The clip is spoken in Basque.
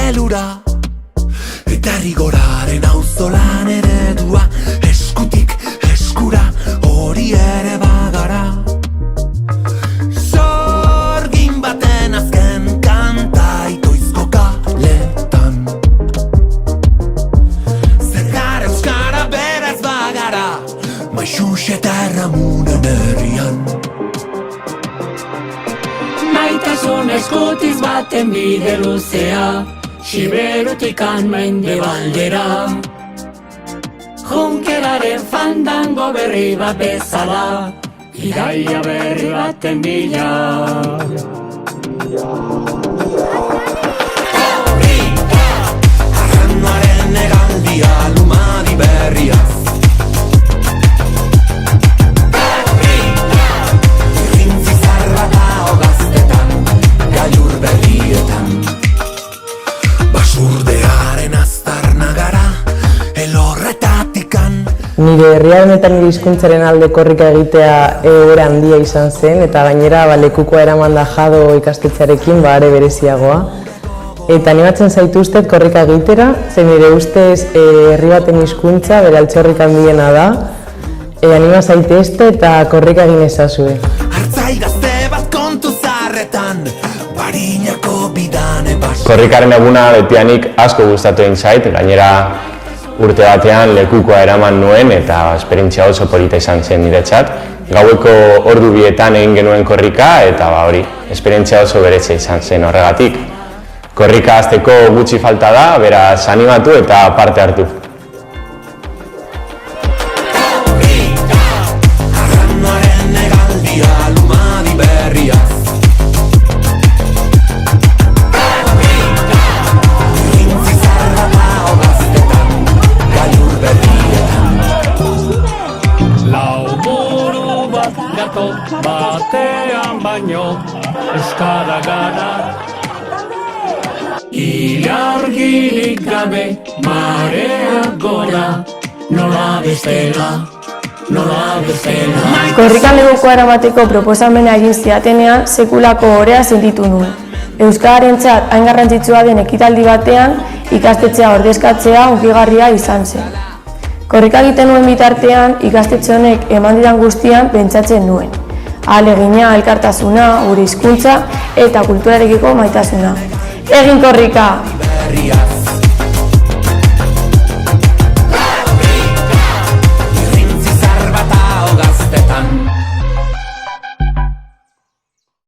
elura, eta rigoraren auzolan eredua, eskutik eskura hori ere bagara. Sorgin baten azken kanta itoizko kaletan, zergar euskara beraz bagara, Maixux eta Erramunen herrian. Maitasun eskutiz baten bide luzea, Siberutikan mendebaldera. Junkeraren fandango berri bat bezala, Bidaia berri baten bila. Korrika, arranaren egaldia lumadi berriaz. Basurdearen aztarna gara, elorretatikan. Nire herriaren eta nire hizkuntzaren alde korrika egitea egoera handia izan zen, eta gainera lekukoa eraman da Jado ikastetxearekin are bereziagoa. Eta animatzen zaituztet korrika egitera, zen nire ustez herri baten hizkuntza bere altxorrik handiena da. Anima zaitezte eta korrika egin ezazue. Artzai gazte bat kontu zarretan, Barinako bidane bas. Korrikaren eguna betianik asko gustatu egin zait, gainera urte batean lekukoa eraman nuen eta esperientzia oso polita izan zen niretzat. Gaueko ordu bietan egin genuen korrika eta hori, esperientzia oso berezia izan zen horregatik. Korrika hasteko gutxi falta da, beraz animatu eta parte hartu. Arranaren egaldia lumadi berriaz. Batean baino euskara gara, ilargirik gabe marea gora, nola bestela, nola bestela. Korrikan lekukoa eramateko proposamena egin zidatenean sekulako orea sentitu nuen. Euskararentzat hain garrantzitsua den ekitaldi batean ikastetxea ordezkatzea hunkigarria izan zen. Korrika egiten nuen bitartean ikastetxe honek eman didan guztian pentsatzen nuen. Ahalegina, elkartasuna, gure hizkuntza eta kulturarekiko maitasuna. Egin korrika!